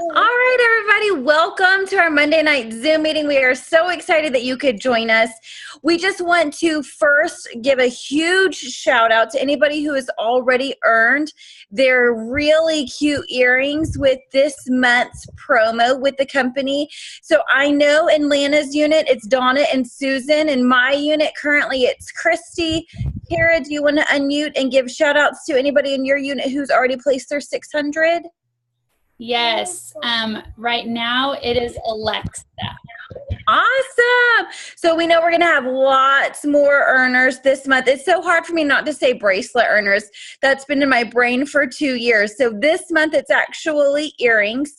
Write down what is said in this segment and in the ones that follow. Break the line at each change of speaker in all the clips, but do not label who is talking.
All right, everybody, welcome to our Monday night Zoom meeting. We are so excited that you could join us. We just want to first give a huge shout out to anybody who has already earned their really cute earrings with this month's promo with the company. So I know in Lana's unit, it's Donna and Susan. In my unit, currently, it's Christy. Kara, do you want to unmute and give shout outs to anybody in your unit who's already placed their 600?
Yes. Right now it is Alexa.
Awesome. So we know we're going to have lots more earners this month. It's so hard for me not to say bracelet earners. That's been in my brain for 2 years. So this month it's actually earrings.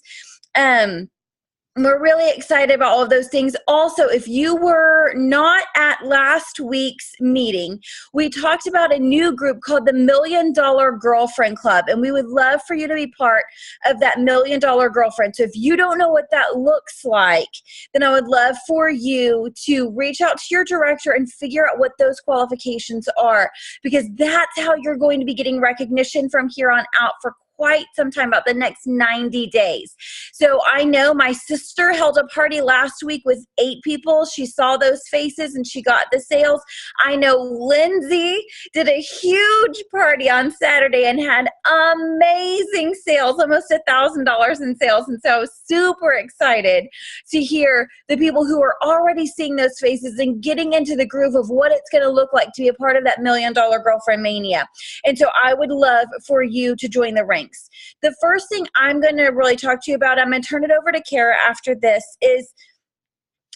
We're really excited about all of those things. Also, if you were not at last week's meeting, we talked about a new group called the $1 Million Girlfriend Club, and we would love for you to be part of that $1 Million Girlfriend. So if you don't know what that looks like, then I would love for you to reach out to your director and figure out what those qualifications are, because that's how you're going to be getting recognition from here on out for quite some time, about the next 90 days. So I know my sister held a party last week with 8 people. She saw those faces and she got the sales. I know Lindsay did a huge party on Saturday and had amazing sales, almost $1,000 in sales. And so I was super excited to hear the people who are already seeing those faces and getting into the groove of what it's going to look like to be a part of that $1 Million Girlfriend Mania. And so I would love for you to join the ranks. The first thing I'm going to really talk to you about, I'm going to turn it over to Kara after this, is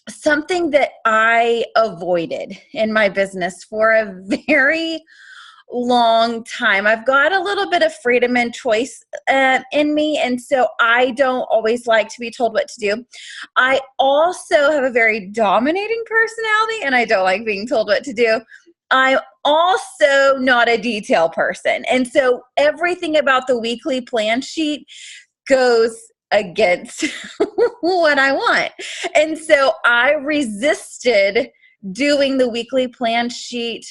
something that I avoided in my business for a very long time. I've got a little bit of freedom and choice in me, and so I don't always like to be told what to do. I also have a very dominating personality, and I don't like being told what to do. I'm also not a detail person. And so everything about the weekly plan sheet goes against what I want. And so I resisted doing the weekly plan sheet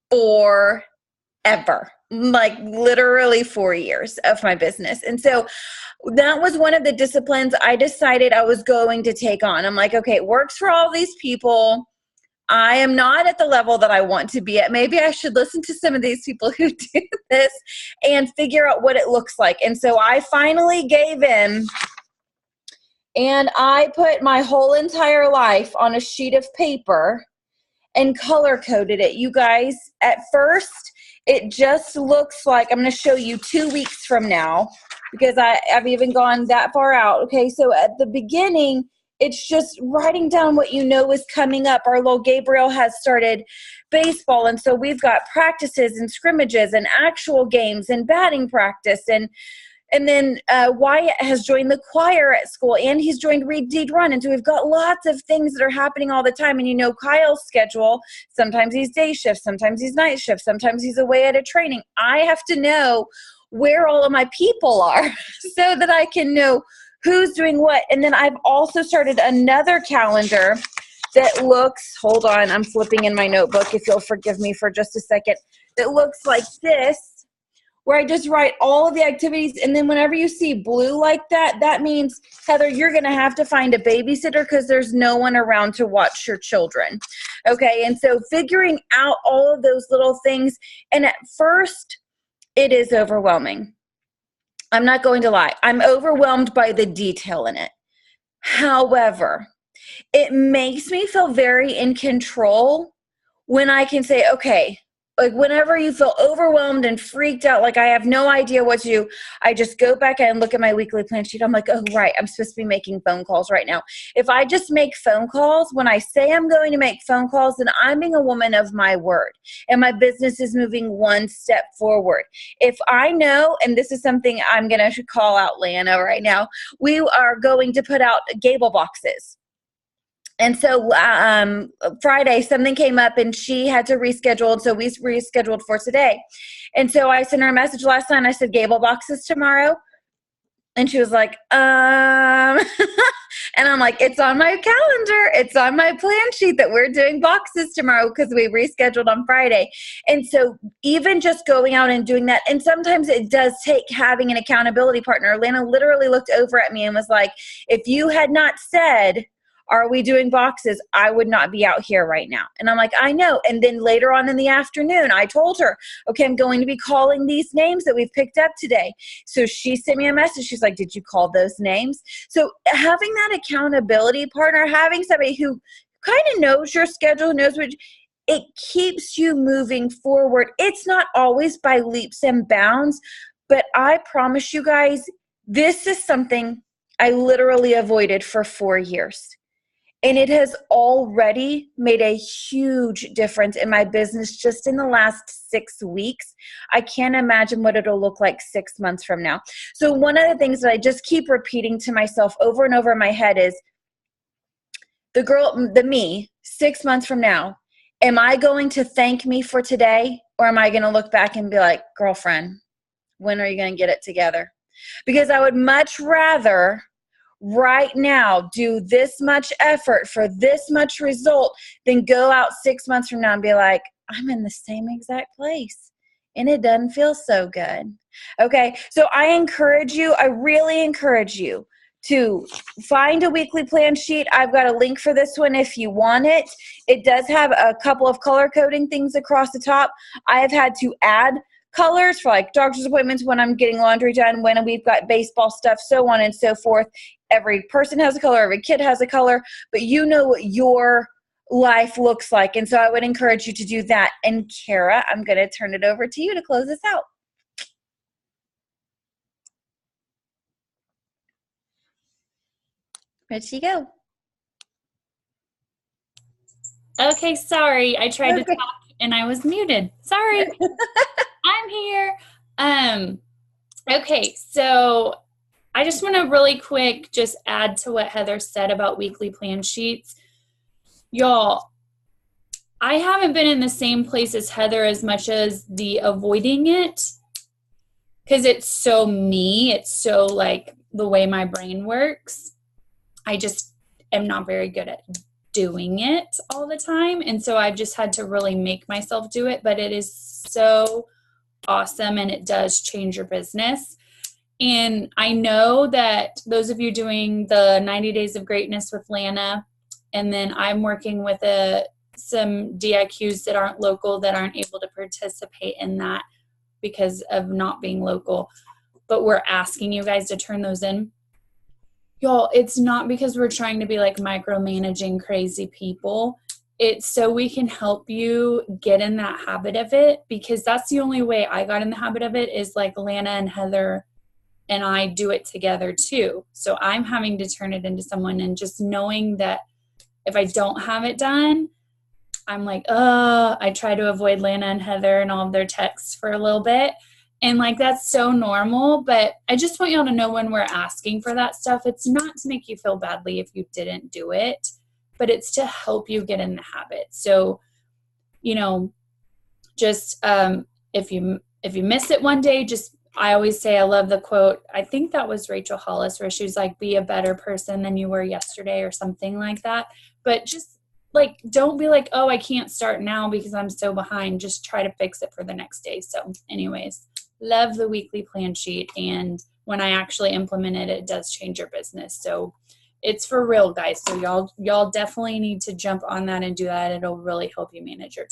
forever, like literally 4 years of my business. And so that was one of the disciplines I decided I was going to take on. I'm like, okay, it works for all these people. I am not at the level that I want to be at. Maybe I should listen to some of these people who do this and figure out what it looks like. And so I finally gave in, and I put my whole entire life on a sheet of paper and color coded it. You guys, at first, it just looks like, I'm going to show you 2 weeks from now, because I've even gone that far out. Okay, so at the beginning, it's just writing down what you know is coming up. Our little Gabriel has started baseball, and so we've got practices and scrimmages and actual games and batting practice. And then Wyatt has joined the choir at school, and he's joined Read, Deed, Run. And so we've got lots of things that are happening all the time. And you know Kyle's schedule, sometimes he's day shift, sometimes he's night shift, sometimes he's away at a training. I have to know where all of my people are so that I can know who's doing what. And then I've also started another calendar that looks, hold on, I'm flipping in my notebook, if you'll forgive me for just a second, that looks like this, where I just write all of the activities. And then whenever you see blue like that, that means, Heather, you're going to have to find a babysitter because there's no one around to watch your children. Okay, and so figuring out all of those little things, and at first, it is overwhelming. I'm not going to lie. I'm overwhelmed by the detail in it. However, it makes me feel very in control when I can say, okay, like whenever you feel overwhelmed and freaked out, like I have no idea what to do, I just go back and look at my weekly plan sheet. I'm like, oh, right, I'm supposed to be making phone calls right now. If I just make phone calls, when I say I'm going to make phone calls, then I'm being a woman of my word, and my business is moving one step forward. If I know, and this is something I'm going to call out Lana right now, we are going to put out Gable boxes. And so Friday, something came up and she had to reschedule. And so we rescheduled for today. And so I sent her a message last night. I said, Gable boxes tomorrow. And she was like, and I'm like, it's on my calendar. It's on my plan sheet that we're doing boxes tomorrow because we rescheduled on Friday. And so even just going out and doing that, and sometimes it does take having an accountability partner. Lana literally looked over at me and was like, if you had not said, are we doing boxes, I would not be out here right now. And I'm like, I know. And then later on in the afternoon, I told her, okay, I'm going to be calling these names that we've picked up today. So she sent me a message. She's like, did you call those names? So having that accountability partner, having somebody who kind of knows your schedule, knows what it keeps you moving forward. It's not always by leaps and bounds, but I promise you guys, this is something I literally avoided for 4 years. And it has already made a huge difference in my business just in the last 6 weeks. I can't imagine what it'll look like 6 months from now. So one of the things that I just keep repeating to myself over and over in my head is, the me, 6 months from now, am I going to thank me for today? Or am I going to look back and be like, girlfriend, when are you going to get it together? Because I would much rather right now do this much effort for this much result than go out 6 months from now and be like, I'm in the same exact place and it doesn't feel so good. Okay, so I really encourage you to find a weekly plan sheet. I've got a link for this one if you want it. It does have a couple of color coding things across the top. I have had to add colors for like doctor's appointments, when I'm getting laundry done, when we've got baseball stuff, so on and so forth. Every person has a color, every kid has a color, but you know what your life looks like. And so I would encourage you to do that. And Kara, I'm going to turn it over to you to close this out. Where'd she go?
Okay, sorry. I tried to talk and I was muted. Sorry. I'm here. Okay, so I just want to really quick just add to what Heather said about weekly plan sheets. Y'all, I haven't been in the same place as Heather as much as the avoiding it, because it's so me. It's so like the way my brain works. I just am not very good at doing it all the time. And so I've just had to really make myself do it, but it is so awesome and it does change your business. And I know that those of you doing the 90 Days of Greatness with Lana, and then I'm working with some DIQs that aren't local, that aren't able to participate in that because of not being local, but we're asking you guys to turn those in. Y'all, it's not because we're trying to be like micromanaging crazy people. It's so we can help you get in that habit of it, because that's the only way I got in the habit of it, is like Lana and Heather and I do it together too. So I'm having to turn it into someone, and just knowing that if I don't have it done, I'm like, I try to avoid Lana and Heather and all of their texts for a little bit. And like, that's so normal, but I just want y'all to know when we're asking for that stuff, it's not to make you feel badly if you didn't do it, but it's to help you get in the habit. So, you know, just if you miss it one day, just, I always say, I love the quote, I think that was Rachel Hollis, where she was like, be a better person than you were yesterday, or something like that. But just like, don't be like, oh, I can't start now because I'm so behind. Just try to fix it for the next day. So anyways, love the weekly plan sheet. And when I actually implement it, it does change your business. So it's for real, guys. So y'all definitely need to jump on that and do that. It'll really help you manage your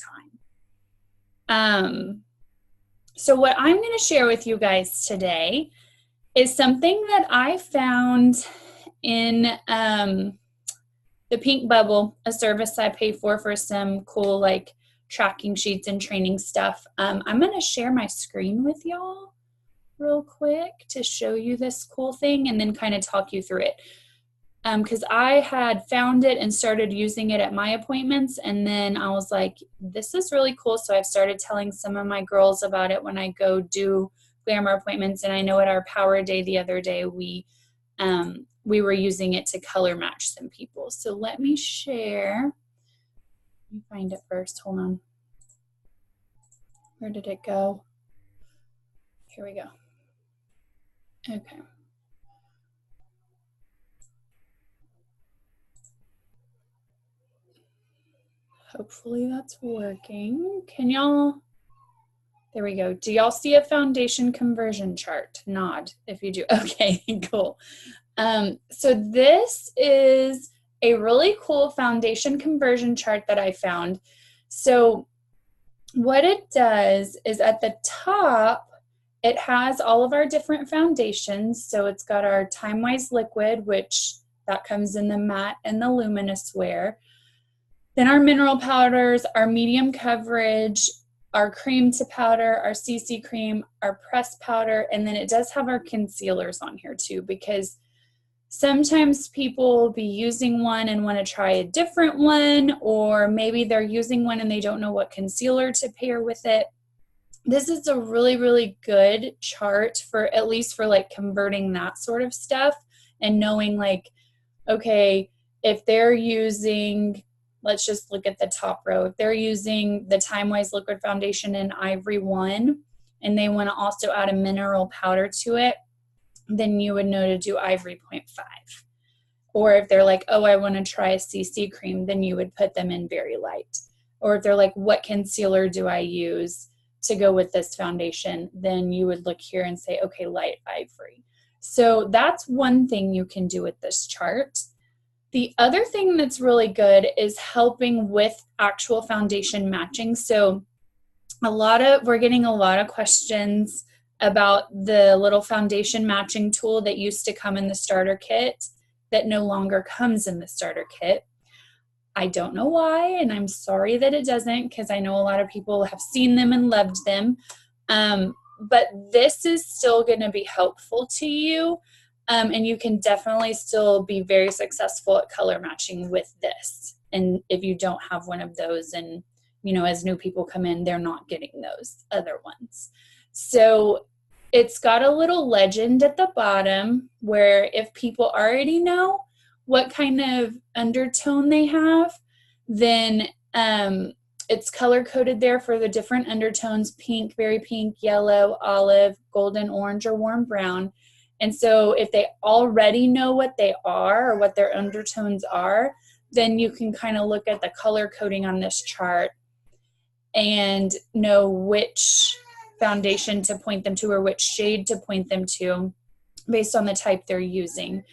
time. So what I'm going to share with you guys today is something that I found in the Pink Bubble, a service I pay for some cool like tracking sheets and training stuff. I'm going to share my screen with y'all real quick to show you this cool thing, and then kind of talk you through it. Because I had found it and started using it at my appointments, and then I was like, this is really cool. So I've started telling some of my girls about it when I go do glamour appointments. And I know at our power day the other day, we were using it to color match some people. So let me share. Let me find it first. Hold on. Where did it go? Here we go. Okay. Hopefully that's working. Can y'all, there we go. Do y'all see a foundation conversion chart? Nod if you do. Okay, cool. So this is a really cool foundation conversion chart that I found. So what it does is at the top, it has all of our different foundations. So it's got our Time-Wise liquid, which that comes in the matte and the luminous wear. Then our mineral powders, our medium coverage, our cream to powder, our CC cream, our pressed powder, and then it does have our concealers on here too, because sometimes people will be using one and want to try a different one, or maybe they're using one and they don't know what concealer to pair with it. This is a really, really good chart for, at least for like converting that sort of stuff and knowing like, okay, if they're using, let's just look at the top row. If they're using the Time-Wise liquid foundation in Ivory 1 and they want to also add a mineral powder to it, then you would know to do Ivory 0.5. Or if they're like, oh, I want to try a CC cream, then you would put them in Very Light. Or if they're like, what concealer do I use to go with this foundation? Then you would look here and say, okay, Light Ivory. So that's one thing you can do with this chart. The other thing that's really good is helping with actual foundation matching. So we're getting a lot of questions about the little foundation matching tool that used to come in the starter kit that no longer comes in the starter kit. I don't know why, and I'm sorry that it doesn't, because I know a lot of people have seen them and loved them. But this is still going to be helpful to you. And you can definitely still be very successful at color matching with this. And if you don't have one of those, and you know, as new people come in, they're not getting those other ones. So it's got a little legend at the bottom where if people already know what kind of undertone they have, then it's color coded there for the different undertones: pink, very pink, yellow, olive, golden, orange, or warm brown. And so if they already know what they are or what their undertones are, then you can kind of look at the color coding on this chart and know which foundation to point them to or which shade to point them to based on the type they're using.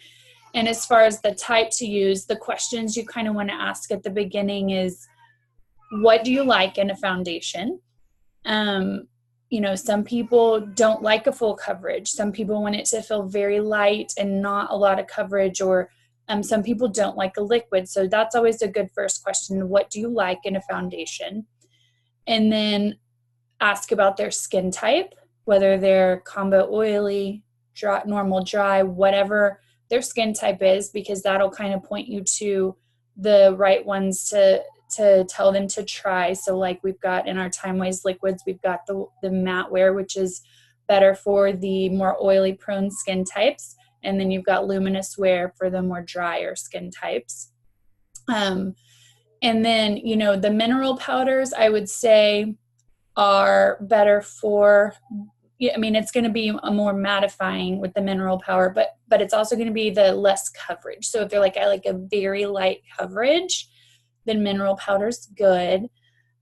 And as far as the type to use, the questions you kind of want to ask at the beginning is, what do you like in a foundation? You know, some people don't like a full coverage. Some people want it to feel very light and not a lot of coverage, or some people don't like a liquid. So that's always a good first question. What do you like in a foundation? And then ask about their skin type, whether they're combo oily, dry, normal dry, whatever their skin type is, because that'll kind of point you to the right ones to tell them to try. So like we've got in our Time-Wise liquids, we've got the matte wear, which is better for the more oily prone skin types. And then you've got luminous wear for the more drier skin types. And then, you know, the mineral powders, I would say, are better for, I mean, it's going to be a more mattifying with the mineral powder, but it's also going to be the less coverage. So if they're like, I like a very light coverage, then mineral powder's good.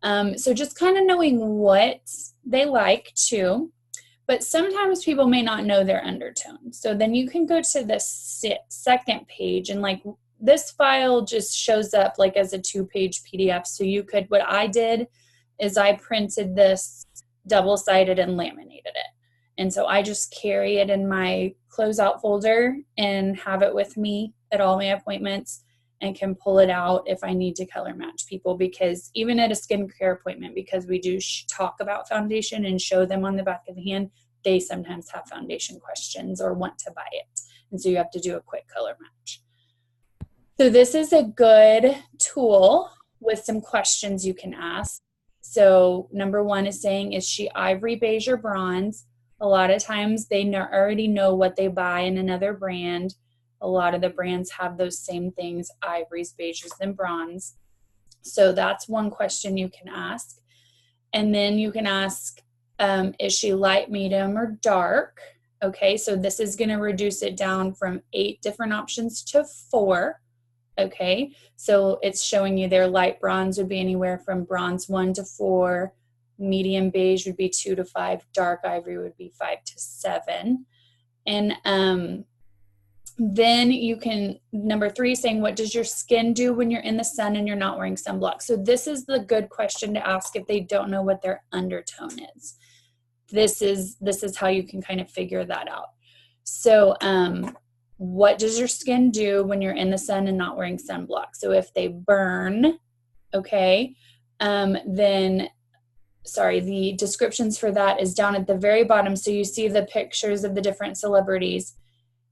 So just kind of knowing what they like too. But sometimes people may not know their undertones. So then you can go to the second page, and like this file just shows up like as a 2-page PDF. So you could, what I did is I printed this double-sided and laminated it. And so I just carry it in my closeout folder and have it with me at all my appointments, and can pull it out if I need to color match people, because even at a skincare appointment, because we do talk about foundation and show them on the back of the hand, they sometimes have foundation questions or want to buy it. And so you have to do a quick color match. So this is a good tool with some questions you can ask. So number 1 is saying, is she ivory, beige, or bronze? A lot of times they already know what they buy in another brand. A lot of the brands have those same things: ivories, beiges, and bronze. So that's one question you can ask. And then you can ask, is she light, medium, or dark? Okay, so this is going to reduce it down from 8 different options to 4. Okay, so it's showing you their light bronze would be anywhere from bronze 1 to 4, medium beige would be 2 to 5, dark ivory would be 5 to 7. And then you can, number 3, saying, what does your skin do when you're in the sun and you're not wearing sunblock? So this is the good question to ask if they don't know what their undertone is. This is how you can kind of figure that out. So what does your skin do when you're in the sun and not wearing sunblock? So if they burn, okay, then, sorry, the descriptions for that is down at the very bottom. So you see the pictures of the different celebrities.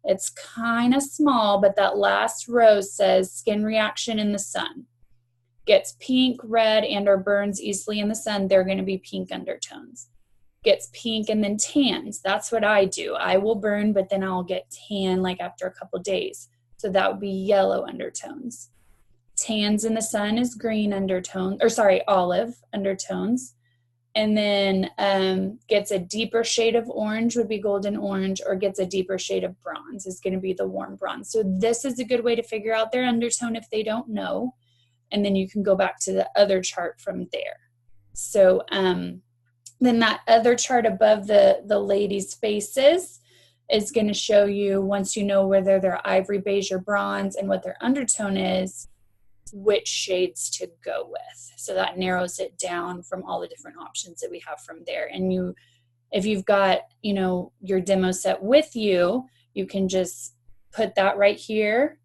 It's kind of small, but that last row says skin reaction in the sun. Gets pink, red, and or burns easily in the sun, they're going to be pink undertones. Gets pink and then tans. That's what I do. I will burn, but then I'll get tan like after a couple days. So that would be yellow undertones. Tans in the sun is green undertones, or sorry, olive undertones. And then gets a deeper shade of orange would be golden orange, or gets a deeper shade of bronze is going to be the warm bronze. So this is a good way to figure out their undertone if they don't know. And then you can go back to the other chart from there. So then that other chart above the ladies' faces is going to show you, once you know whether they're ivory, beige, or bronze and what their undertone is, which shades to go with. So that narrows it down from all the different options that we have from there. And if you've got, your demo set with you, you can just put that right here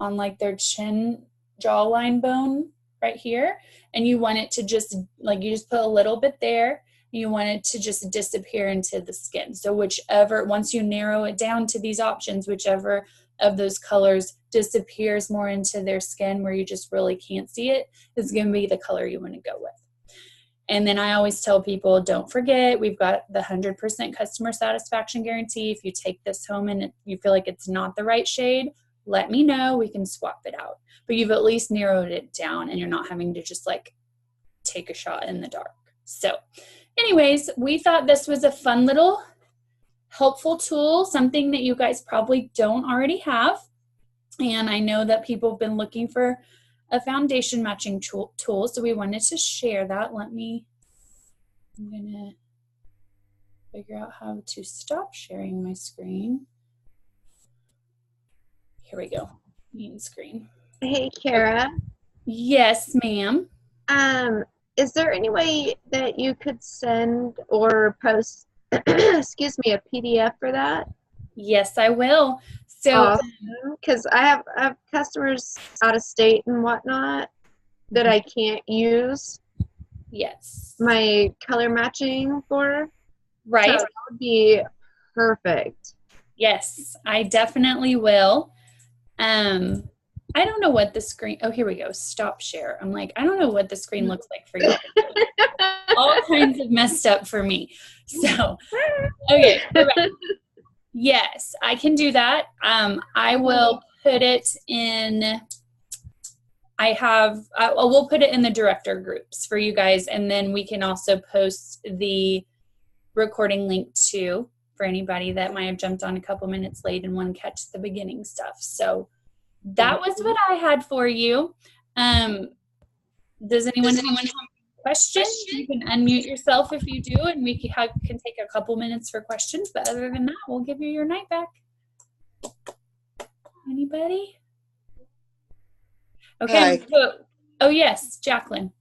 on like their chin jawline bone right here. And you want it to just, like, you just put a little bit there. You want it to just disappear into the skin. So whichever, once you narrow it down to these options, whichever of those colors disappears more into their skin where you just really can't see it, is going to be the color you want to go with. And then I always tell people, don't forget, we've got the 100% customer satisfaction guarantee. If you take this home and you feel like it's not the right shade, let me know. We can swap it out. But you've at least narrowed it down and you're not having to just like take a shot in the dark. So anyways, we thought this was a fun little helpful tool, something that you guys probably don't already have. And I know that people have been looking for a foundation matching tool, so we wanted to share that. I'm gonna figure out how to stop sharing my screen. Here we go, main screen.
Hey, Kara.
Yes, ma'am.
Is there any way that you could send or post, excuse me, a PDF for that?
Yes, I will. So,
because I have customers out of state and whatnot that I can't use.
Yes.
My color matching for.
Right.
So that would be perfect.
Yes, I definitely will. I don't know what the screen, oh, here we go, stop share. I'm like, I don't know what the screen looks like for you. All kinds of messed up for me. So, okay, correct. Yes, I can do that. I will put it in, we'll put it in the director groups for you guys, and then we can also post the recording link too for anybody that might have jumped on a couple minutes late and want to catch the beginning stuff. So that was what I had for you. Does anyone have a question? You can unmute yourself if you do, and we can take a couple minutes for questions. But other than that, we'll give you your night back. Anybody? Okay.
Hi.
Oh, yes, Jacqueline.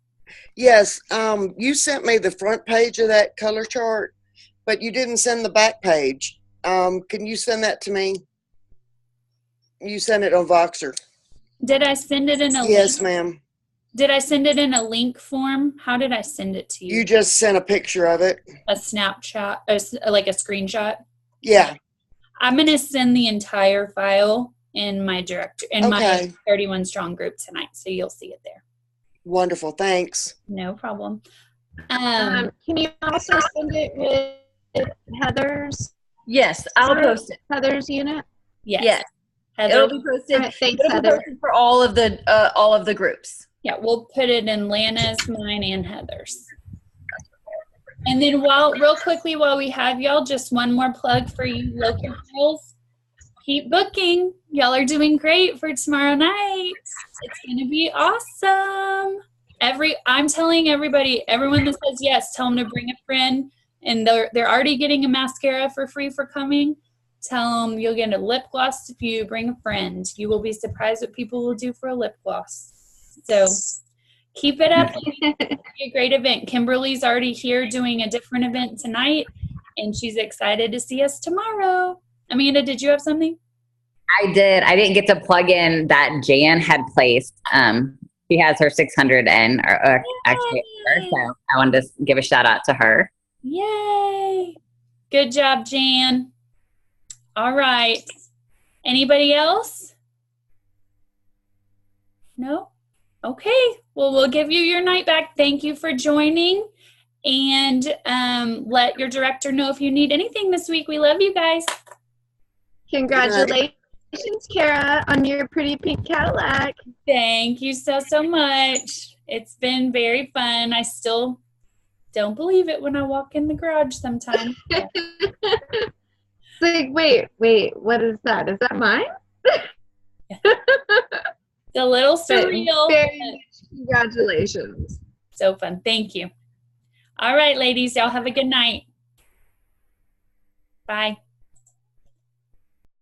Yes, you sent me the front page of that color chart, but you didn't send the back page. Can you send that to me? You sent it on Voxer.
Did I send it in a link?
Yes, ma'am.
Did I send it in a link form? How did I send it to you?
You just sent a picture of it.
A Snapchat, like a screenshot?
Yeah.
I'm going to send the entire file in my my 31 strong group tonight, so you'll see it there.
Wonderful. Thanks.
No problem.
Can you also send it with Heather's?
Yes, I'll post it.
Heather's unit?
Yes. Heather.
It'll be posted.
Right, thanks,
It'll be
Heather.
posted for all of the groups.
Yeah, we'll put it in Lana's, mine, and Heather's. And then real quickly while we have y'all, just one more plug for you local girls. keep booking. Y'all are doing great for tomorrow night. It's going to be awesome. I'm telling everybody, everyone that says yes, tell them to bring a friend. And they're already getting a mascara for free for coming. Tell them you'll get a lip gloss if you bring a friend. You will be surprised what people will do for a lip gloss. So keep it up. It'll be a great event. Kimberly's already here doing a different event tonight, and she's excited to see us tomorrow. Amanda, did you have something?
I did. I didn't get to plug in that Jan had placed. She has her 600 in, or actually, so I wanted to give a shout out to her.
Yay! Good job, Jan. All right. Anybody else? No? Okay. Well, we'll give you your night back. Thank you for joining. And let your director know if you need anything this week. We love you guys.
Congratulations, Kara, on your pretty pink Cadillac.
Thank you so much. It's been very fun. I still don't believe it when I walk in the garage sometimes.
It's like, wait, what is that? Is that mine?
It's a little surreal.
Congratulations.
So fun. Thank you. All right, ladies, y'all have a good night. Bye.